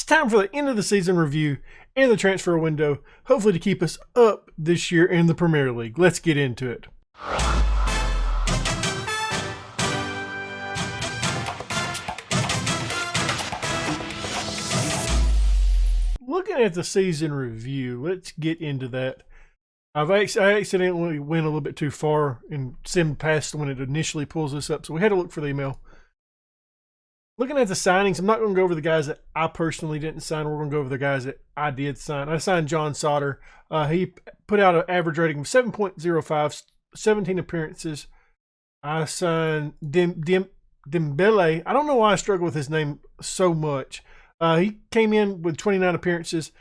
time for the end of the season review and the transfer window, hopefully to keep us up this year in the Premier League. Let's get into it. Looking at the season review, let's get into that. I accidentally went a little bit too far and simmed past when it initially pulls this up, so we had to look for the email. Looking at the signings, I'm not going to go over the guys that I personally didn't sign. We're going to go over the guys that I did sign. I signed John Sauter. He put out an average rating of 7.05, 17 appearances. I signed Dembele. I don't know why I struggle with his name so much. He came in with 29 appearances,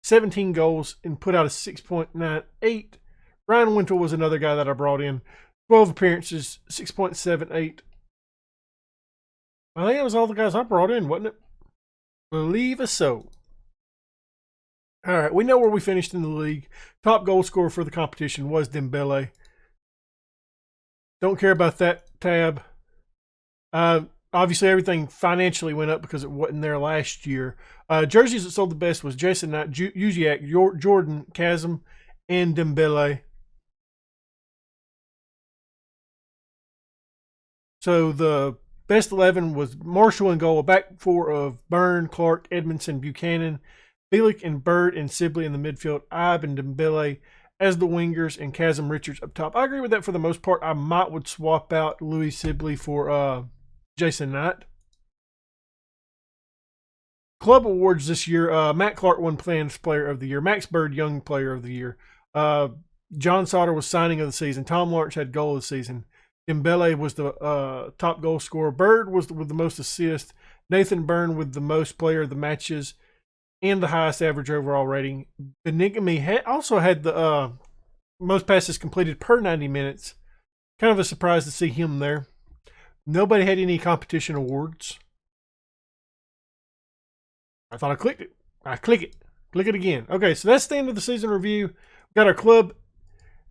17 goals, and put out a 6.98. Ryan Wintle was another guy that I brought in. 12 appearances, 6.78. I think that was all the guys I brought in, wasn't it? Believe us so. All right, we know where we finished in the league. Top goal scorer for the competition was Dembele. Don't care about that tab. Obviously, everything financially went up because it wasn't there last year. Jerseys that sold the best was Jason Knight, Uziak, Jordan, Chasm, and Dembele. So the best 11 was Marshall in goal, a back four of Byrne, Clark, Edmondson, Buchanan, Bielik and Bird and Sibley in the midfield, Ibe and Dembele as the wingers, and Chasm Richards up top. I agree with that for the most part. I would swap out Louis Sibley for Jason Knight. Club awards this year, Matt Clark won Plans Player of the Year, Max Bird Young Player of the Year, John Sauter was Signing of the Season, Tom Lawrence had Goal of the Season, Dembele was the top goal scorer, Bird was with the most assists, Nathan Byrne with the most player of the matches and the highest average overall rating. Benigami also had the most passes completed per 90 minutes. Kind of a surprise to see him there. Nobody had any competition awards. I thought I clicked it. I click it. Click it again. Okay, so that's the end of the season review. We've got our club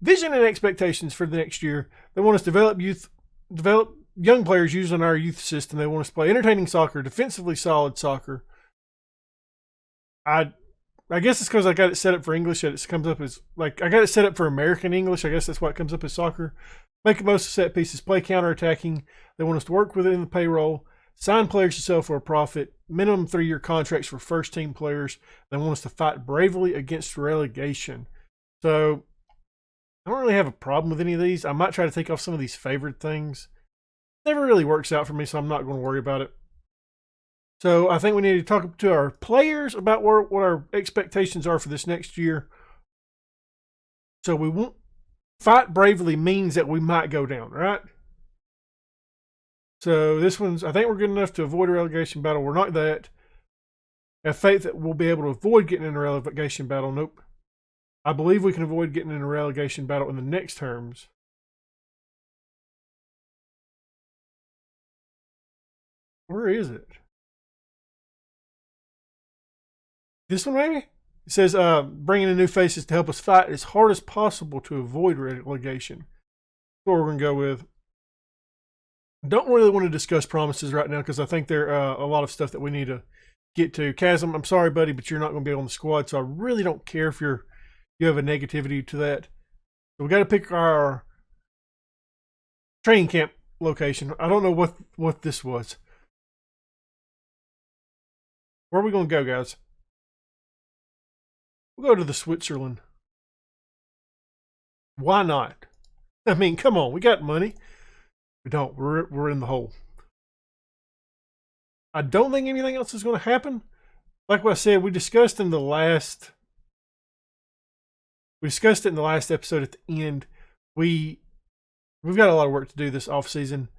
vision and expectations for the next year. They want us to develop young players using our youth system. They want us to play entertaining soccer, defensively solid soccer. I guess it's because I got it set up for English that it comes up as, like, I got it set up for American English. I guess that's why it comes up as soccer. Make the most of set pieces, play counterattacking. They want us to work within the payroll, sign players to sell for a profit, minimum 3-year contracts for first-team players. They want us to fight bravely against relegation. So I don't really have a problem with any of these. I might try to take off some of these favored things. Never really works out for me, so I'm not going to worry about it. So I think we need to talk to our players about what our expectations are for this next year. So we won't fight bravely means that we might go down, right? So this one's, I think we're good enough to avoid a relegation battle. We're not that. Have faith that we'll be able to avoid getting in a relegation battle. Nope. I believe we can avoid getting in a relegation battle in the next terms. Where is it? This one maybe? It says bringing in new faces to help us fight as hard as possible to avoid relegation. That's what we're going to go with. Don't really want to discuss promises right now because I think there are a lot of stuff that we need to get to. Chasm, I'm sorry, buddy, but you're not going to be on the squad, so I really don't care if you have a negativity to that. So we got to pick our training camp location. I don't know what this was. Where are we going to go, guys? We'll go to the Switzerland. Why not? I mean, come on, we got money. We don't. We're in the hole. I don't think anything else is going to happen. Like what I said, we discussed it in the last episode at the end. We've got a lot of work to do this off season.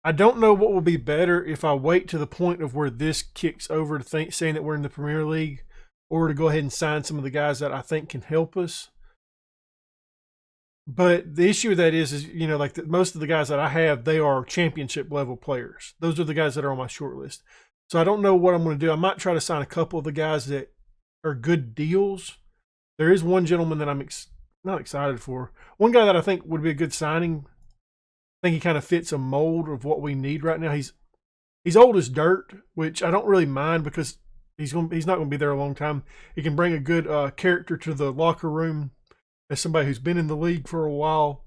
I don't know what will be better if I wait to the point of where this kicks over to saying that we're in the Premier League, or to go ahead and sign some of the guys that I think can help us. But the issue with that is you know, like most of the guys that I have, they are championship level players. Those are the guys that are on my short list. So I don't know what I'm going to do. I might try to sign a couple of the guys that are good deals. There is one gentleman that I'm not excited for. One guy that I think would be a good signing. I think he kind of fits a mold of what we need right now. He's old as dirt, which I don't really mind because He's not gonna be there a long time. He can bring a good character to the locker room as somebody who's been in the league for a while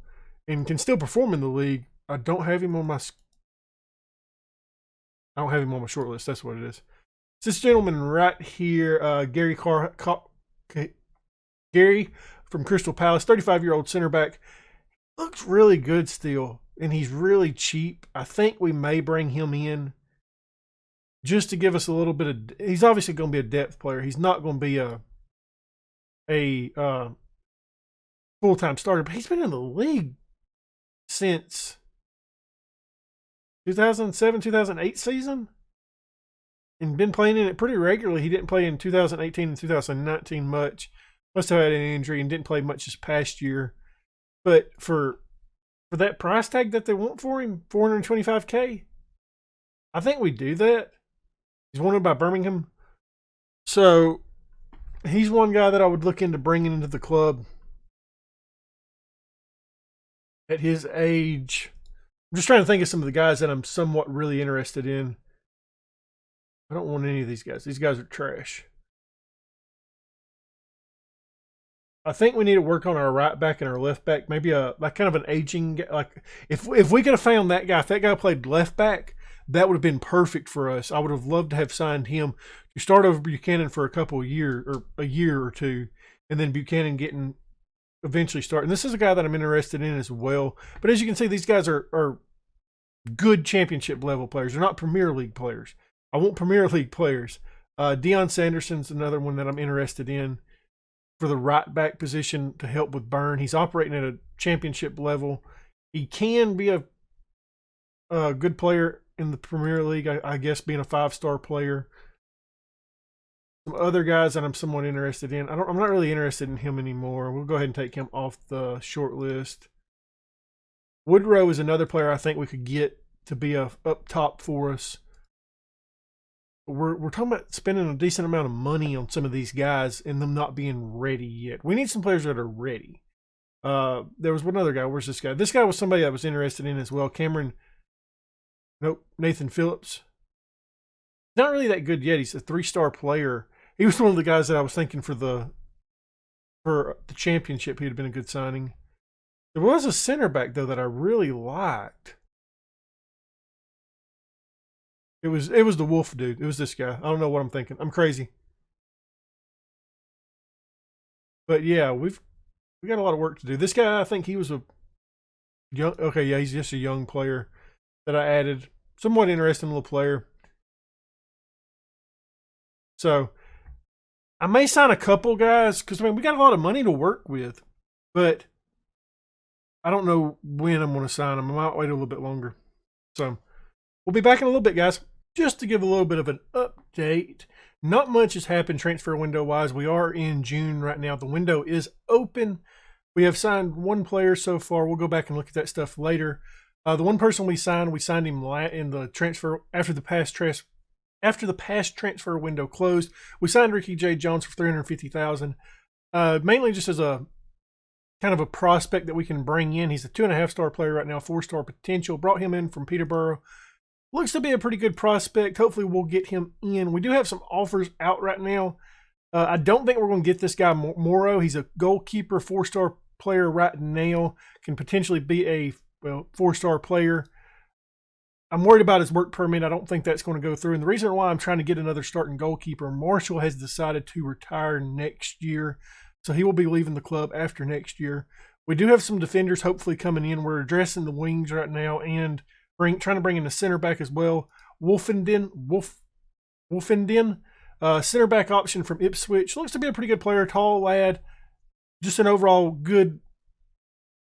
and can still perform in the league. I don't have him on my short list. That's what it is. It's this gentleman right here, Gary from Crystal Palace, 35-year-old center back. Looks really good still, and he's really cheap. I think we may bring him in just to give us a little bit of. He's obviously going to be a depth player. He's not going to be a full-time starter, but he's been in the league since 2007, 2008 season and been playing in it pretty regularly. He didn't play in 2018 and 2019 much. Must have had an injury and didn't play much this past year. But for that price tag that they want for him, $425K, I think we do that. He's wanted by Birmingham. So he's one guy that I would look into bringing into the club at his age. I'm just trying to think of some of the guys that I'm somewhat really interested in. I don't want any of these guys. These guys are trash. I think we need to work on our right back and our left back. Maybe like kind of an aging, like if we could have found that guy, if that guy played left back, that would have been perfect for us. I would have loved to have signed him to start over Buchanan for a couple of years or a year or two, and then Buchanan getting eventually start. And this is a guy that I'm interested in as well. But as you can see, these guys are good championship level players. They're not Premier League players. I want Premier League players. Dion Sanderson's another one that I'm interested in for the right back position to help with Byrne. He's operating at a championship level. He can be a good player in the Premier League, I guess, being a 5-star player. Some other guys that I'm somewhat interested in. I'm not really interested in him anymore. We'll go ahead and take him off the short list. Woodrow is another player I think we could get to be up top for us. We're talking about spending a decent amount of money on some of these guys and them not being ready yet. We need some players that are ready. There was one other guy. Where's this guy? This guy was somebody I was interested in as well. Nathan Phillips. Not really that good yet. He's a 3-star player. He was one of the guys that I was thinking for the championship. He'd have been a good signing. There was a center back though that I really liked. It was the Wolf dude. It was this guy. I don't know what I'm thinking. I'm crazy. But yeah, we got a lot of work to do. This guy, I think he was a young. Okay, yeah, he's just a young player that I added. Somewhat interesting little player. So I may sign a couple guys because we got a lot of money to work with, but I don't know when I'm going to sign them. I might wait a little bit longer. So we'll be back in a little bit, guys. Just to give a little bit of an update, not much has happened transfer window-wise. We are in June right now. The window is open. We have signed one player so far. We'll go back and look at that stuff later. The one person we signed him in the transfer after the past transfer window closed. We signed Ricky J. Jones for $350,000, mainly just as a kind of a prospect that we can bring in. He's a 2.5-star player right now, 4-star potential. Brought him in from Peterborough. Looks to be a pretty good prospect. Hopefully we'll get him in. We do have some offers out right now. I don't think we're going to get this guy Morrow. He's a goalkeeper, 4-star player right now. Can potentially be a 4-star player. I'm worried about his work permit. I don't think that's going to go through. And the reason why I'm trying to get another starting goalkeeper, Marshall has decided to retire next year. So he will be leaving the club after next year. We do have some defenders hopefully coming in. We're addressing the wings right now and trying to bring in a center back as well. Wolfenden, center back option from Ipswich. Looks to be a pretty good player, tall lad. Just an overall good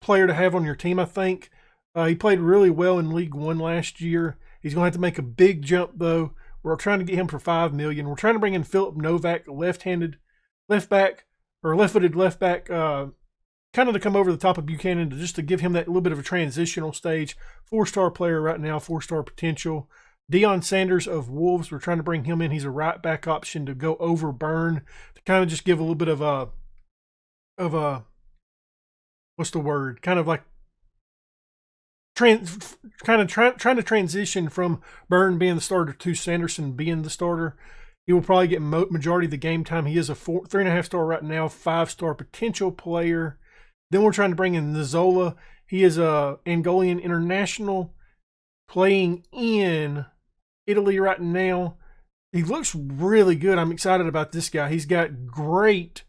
player to have on your team, I think. He played really well in League One last year. He's going to have to make a big jump, though. We're trying to get him for $5 million. We're trying to bring in Philip Novak, left-footed left back, kind of to come over the top of Buchanan to give him that little bit of a transitional stage. 4-star player right now, 4-star potential. Dion Sanders of Wolves, we're trying to bring him in. He's a right back option to go over Byrne to kind of just give a little bit of a what's the word? Kind of like trying to transition from Byrne being the starter to Sanderson being the starter. He will probably get majority of the game time. He is a 3.5-star right now, 5-star potential player. Then we're trying to bring in Nzola. He is a Angolan international playing in Italy right now. He looks really good. I'm excited about this guy. He's got great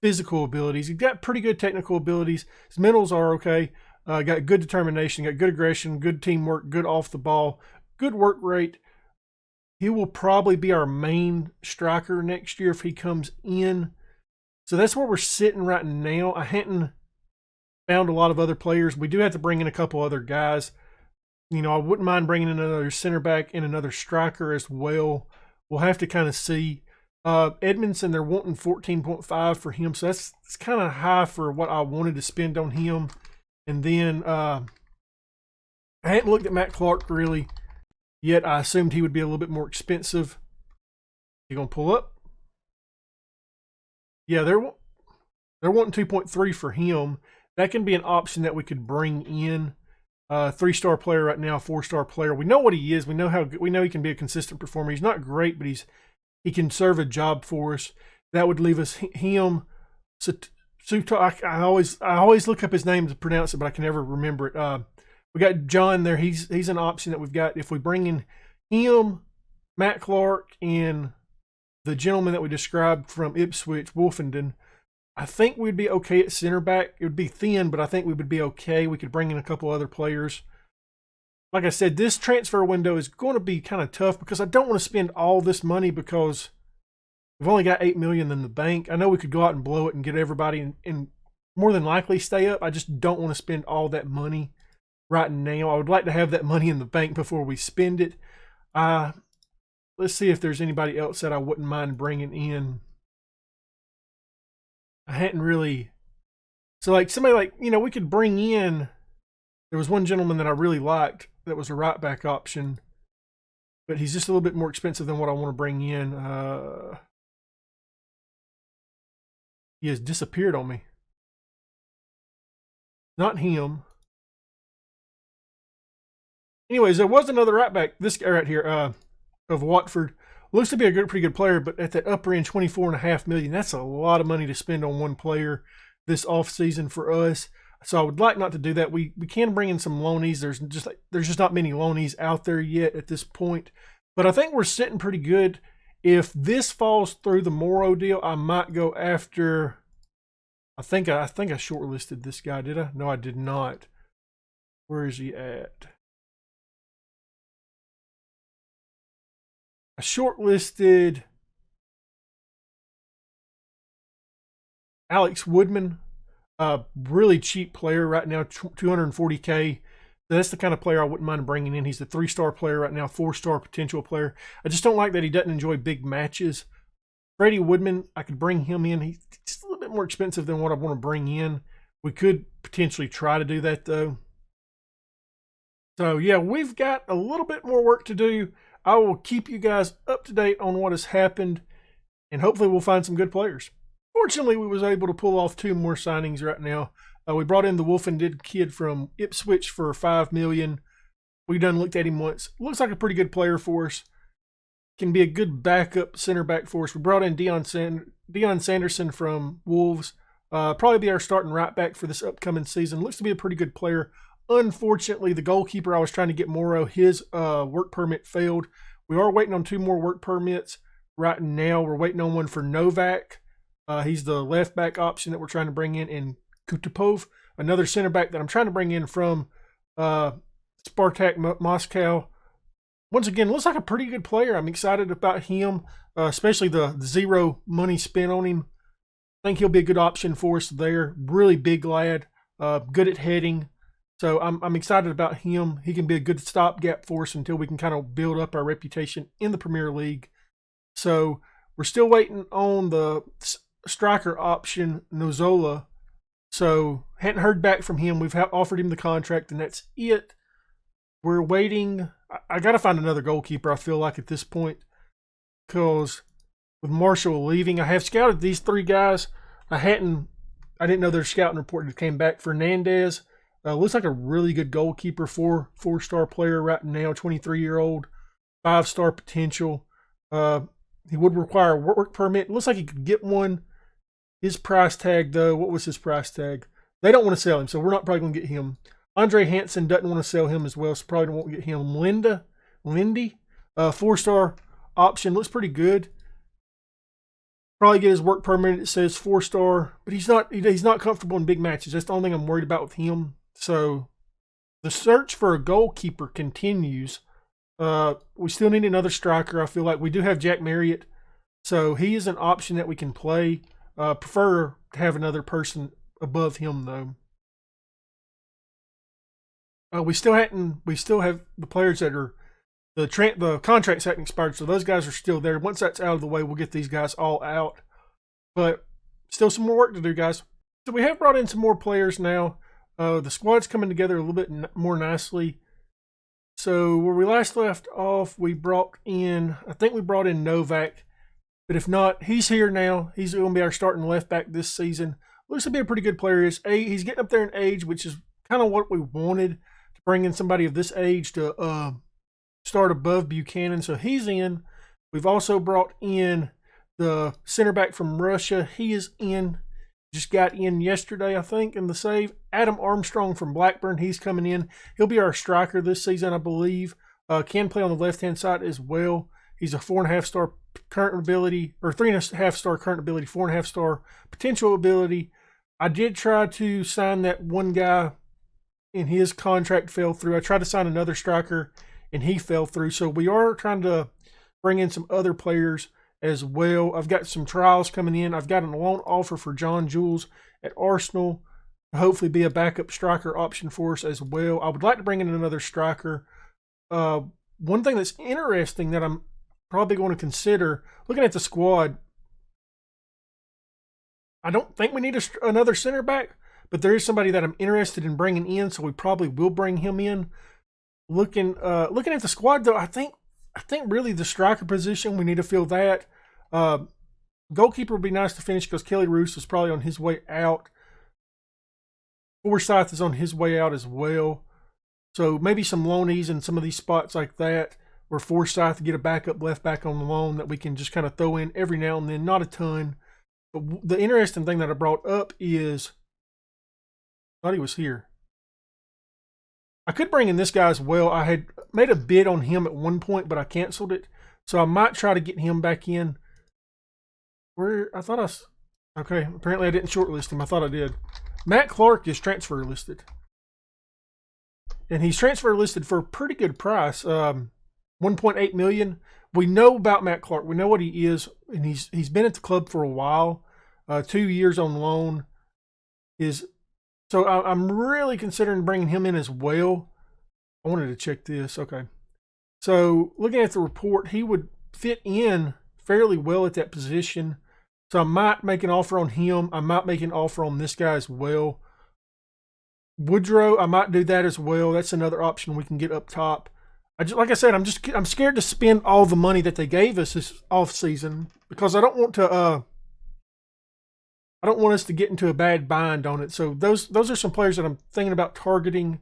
physical abilities. He's got pretty good technical abilities. His mentals are okay. Got good determination, got good aggression, good teamwork, good off the ball, good work rate. He will probably be our main striker next year if he comes in. So that's where we're sitting right now. I hadn't found a lot of other players. We do have to bring in a couple other guys. You know, I wouldn't mind bringing in another center back and another striker as well. We'll have to kind of see. Edmondson, they're wanting 14.5 for him, so that's kind of high for what I wanted to spend on him. And then I hadn't looked at Matt Clark really yet. I assumed he would be a little bit more expensive. You gonna pull up? Yeah, they're wanting 2.3 for him. That can be an option that we could bring in. 3-star player right now, 4-star player. We know what he is. We know he can be a consistent performer. He's not great, but he can serve a job for us. That would leave us him. I always look up his name to pronounce it, but I can never remember it. We got John there. He's an option that we've got. If we bring in him, Matt Clark, and the gentleman that we described from Ipswich, Wolfenden, I think we'd be okay at center back. It would be thin, but I think we would be okay. We could bring in a couple other players. Like I said, this transfer window is going to be kind of tough because I don't want to spend all this money because we've only got $8 million in the bank. I know we could go out and blow it and get everybody and more than likely stay up. I just don't want to spend all that money right now. I would like to have that money in the bank before we spend it. Let's see if there's anybody else that I wouldn't mind bringing in. I hadn't really. So like somebody like, you know, we could bring in. There was one gentleman that I really liked that was a right back option, but he's just a little bit more expensive than what I want to bring in. He has disappeared on me. Not him. Anyways, there was another right back. This guy right here of Watford. Looks to be a pretty good player, but at that upper end, $24.5 million, that's a lot of money to spend on one player this offseason for us. So I would like not to do that. We can bring in some loanees. There's just not many loanees out there yet at this point. But I think we're sitting pretty good. If this falls through the Morrow deal, I might go after. I think I shortlisted this guy. Did I? No, I did not. Where is he at? I shortlisted Alex Woodman, a really cheap player right now, $240K. That's the kind of player I wouldn't mind bringing in. He's a 3-star player right now, 4-star potential player. I just don't like that he doesn't enjoy big matches. Freddie Woodman, I could bring him in. He's just a little bit more expensive than what I want to bring in. We could potentially try to do that, though. So, yeah, we've got a little bit more work to do. I will keep you guys up to date on what has happened, and hopefully we'll find some good players. Fortunately, we was able to pull off 2 more signings right now. We brought in the Wolfenden kid from Ipswich for $5 million. We done looked at him once. Looks like a pretty good player for us. Can be a good backup center back for us. We brought in Dion Sanderson from Wolves. Probably be our starting right back for this upcoming season. Looks to be a pretty good player. Unfortunately, the goalkeeper I was trying to get Morrow, his work permit failed. We are waiting on 2 more work permits right now. We're waiting on one for Novak. He's the left back option that we're trying to bring in, and Kutupov, another center back that I'm trying to bring in from Spartak Moscow. Once again, looks like a pretty good player. I'm excited about him, especially the 0 money spent on him. I think he'll be a good option for us there. Really big lad, good at heading. So I'm excited about him. He can be a good stopgap for us until we can kind of build up our reputation in the Premier League. So we're still waiting on the striker option, Nzola. So hadn't heard back from him. We've offered him the contract, and that's it. We're waiting. I got to find another goalkeeper, I feel like, at this point, because with Marshall leaving, I have scouted these 3 guys. I didn't know their scouting report had came back. Fernandez looks like a really good goalkeeper, 4-star player right now, 23-year-old, 5-star potential. He would require a work permit. It looks like he could get one. His price tag, though, what was his price tag? They don't want to sell him, so we're not probably going to get him. Andre Hansen doesn't want to sell him as well, so probably won't get him. Lindy, 4-star option. Looks pretty good. Probably get his work permit. It says 4-star, but he's not comfortable in big matches. That's the only thing I'm worried about with him. So the search for a goalkeeper continues. We still need another striker. I feel like we do have Jack Marriott, so he is an option that we can play. Prefer to have another person above him though. We still have the players that are the contracts hadn't expired, so those guys are still there. Once that's out of the way, we'll get these guys all out. But still some more work to do, guys. So we have brought in some more players now. The squad's coming together a little bit more nicely. So where we last left off, I think we brought in Novak. But if not, he's here now. He's going to be our starting left back this season. Looks to be a pretty good player. He's getting up there in age, which is kind of what we wanted, to bring in somebody of this age to start above Buchanan. So he's in. We've also brought in the center back from Russia. He is in. Just got in yesterday, I think, in the save. Adam Armstrong from Blackburn. He's coming in. He'll be our striker this season, I believe. Can play on the left-hand side as well. He's a 4.5-star current ability, or 3.5-star current ability, 4.5-star potential ability. I did try to sign that one guy, and his contract fell through. I tried to sign another striker, and he fell through. So we are trying to bring in some other players as well. I've got some trials coming in. I've got a loan offer for John Jules at Arsenal to hopefully be a backup striker option for us as well. I would like to bring in another striker. One thing that's interesting that I'm probably going to consider, looking at the squad, I don't think we need another center back, but there is somebody that I'm interested in bringing in, so we probably will bring him in. Looking at the squad, though, I think really the striker position, we need to fill that. Goalkeeper would be nice to finish because Kelly Roos is probably on his way out. Forsyth is on his way out as well. So maybe some loanees in some of these spots like that, where Forsyth to get a backup left back on the loan that we can just kind of throw in every now and then, not a ton. But the interesting thing that I brought up is, I thought he was here. I could bring in this guy as well. I had made a bid on him at one point, but I canceled it. So I might try to get him back in. Okay, apparently I didn't shortlist him. I thought I did. Matt Clark is transfer listed. And he's transfer listed for a pretty good price. 1.8 million. We know about Matt Clark. We know what he is, and he's been at the club for a while. 2 years on loan. So I'm really considering bringing him in as well. I wanted to check this. Okay. So looking at the report, he would fit in fairly well at that position. So I might make an offer on him. I might make an offer on this guy as well. Woodrow, I might do that as well. That's another option we can get up top. Like I said, I'm scared to spend all the money that they gave us this off season because I don't want us to get into a bad bind on it. So those are some players that I'm thinking about targeting.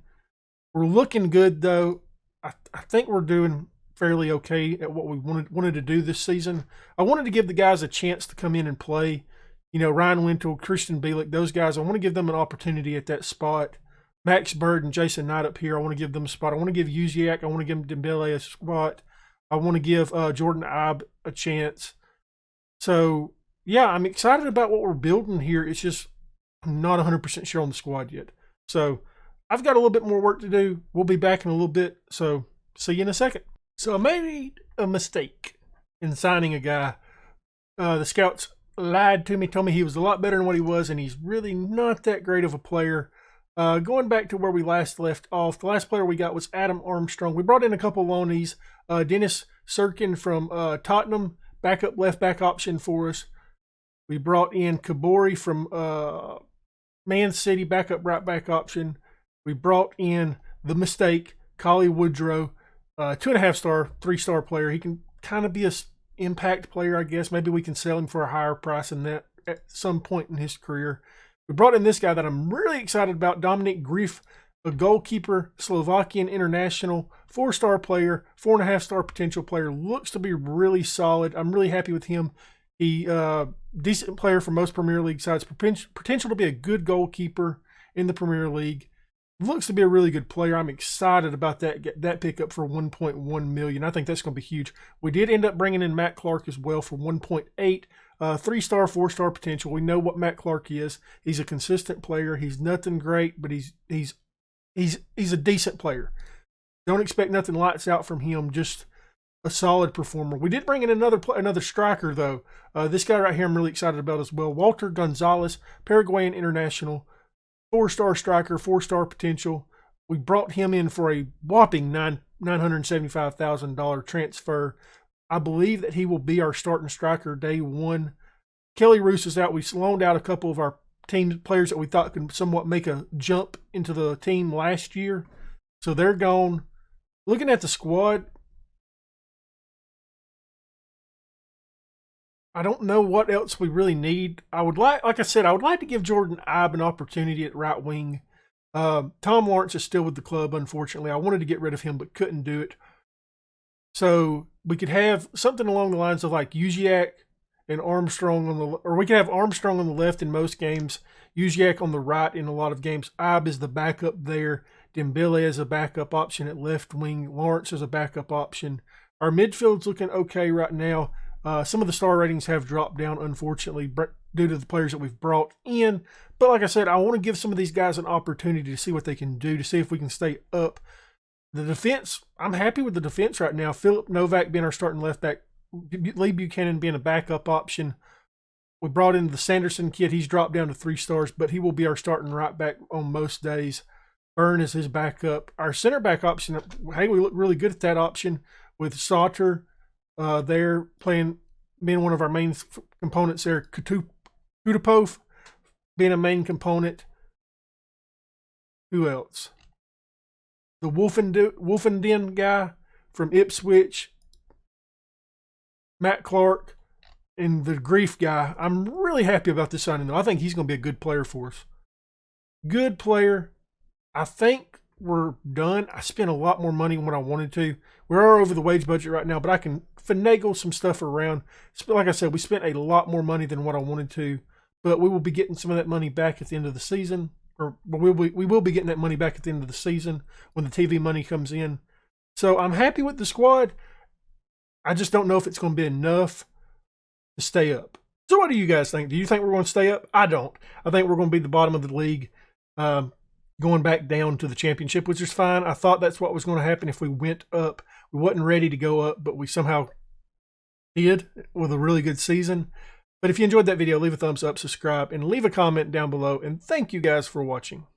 We're looking good though. I think we're doing fairly okay at what we wanted to do this season. I wanted to give the guys a chance to come in and play. You know, Ryan Wintle, Christian Bielik, those guys. I want to give them an opportunity at that spot. Max Bird and Jason Knight up here, I want to give them a spot. I want to give Uziak, I want to give Dembele a spot. I want to give Jordan Ibe a chance. So, yeah, I'm excited about what we're building here. It's just I'm not 100% sure on the squad yet. So, I've got a little bit more work to do. We'll be back in a little bit. So, see you in a second. So, I made a mistake in signing a guy. The scouts lied to me, told me he was a lot better than what he was, and he's really not that great of a player. Going back to where we last left off, the last player we got was Adam Armstrong. We brought in a couple loanees. Dennis Sirkin from Tottenham, backup left back option for us. We brought in Kabori from Man City, backup right back option. We brought in the mistake, Collie Woodrow, 2.5-star, 3-star player. He can kind of be an impact player, I guess. Maybe we can sell him for a higher price than that at some point in his career. We brought in this guy that I'm really excited about, Dominic Grief a goalkeeper, Slovakian international, 4-star player, 4.5-star potential player. Looks to be really solid. I'm really happy with him. He decent player for most Premier League sides. Potential to be a good goalkeeper in the Premier League. Looks to be a really good player. I'm excited about that pickup for $1.1 million. I think that's going to be huge. We did end up bringing in Matt Clark as well for $1.8 million. 3-star, 4-star potential. We know what Matt Clark is. He's a consistent player. He's nothing great, but he's a decent player. Don't expect nothing lights out from him. Just a solid performer. We did bring in another striker though. This guy right here I'm really excited about as well. Walter Gonzalez, Paraguayan international. 4-star striker, 4-star potential. We brought him in for a whopping $975,000 transfer. I believe that he will be our starting striker day one. Kelly Roos is out. We loaned out a couple of our team players that we thought could somewhat make a jump into the team last year. So they're gone. Looking at the squad, I don't know what else we really need. Like I said, I would like to give Jordan Ibe an opportunity at right wing. Tom Lawrence is still with the club, unfortunately. I wanted to get rid of him, but couldn't do it. So we could have something along the lines of like Uziak and Armstrong or we could have Armstrong on the left in most games, Uziak on the right in a lot of games. Ibe is the backup there. Dembele is a backup option at left wing. Lawrence is a backup option. Our midfield's looking okay right now. Some of the star ratings have dropped down, unfortunately, due to the players that we've brought in. But like I said, I want to give some of these guys an opportunity to see what they can do, to see if we can stay up. The defense, I'm happy with the defense right now. Philip Novak being our starting left back, Lee Buchanan being a backup option. We brought in the Sanderson kid. He's dropped down to 3 stars, but he will be our starting right back on most days. Byrne is his backup. Our center back option, hey, we look really good at that option with Sauter there being one of our main components there. Kutupov being a main component. Who else? The Wolfenden guy from Ipswich. Matt Clark. And the Grief guy. I'm really happy about this signing, though. I think he's going to be a good player for us. Good player. I think we're done. I spent a lot more money than what I wanted to. We are over the wage budget right now, but I can finagle some stuff around. Like I said, we spent a lot more money than what I wanted to, but we will be getting some of that money back at the end of the season. We will be getting that money back at the end of the season when the TV money comes in. So I'm happy with the squad. I just don't know if it's going to be enough to stay up. So what do you guys think? Do you think we're going to stay up? I don't. I think we're going to be the bottom of the league, going back down to the championship, which is fine. I thought that's what was going to happen if we went up. We wasn't ready to go up, but we somehow did with a really good season. But if you enjoyed that video, leave a thumbs up, subscribe, and leave a comment down below. And thank you guys for watching.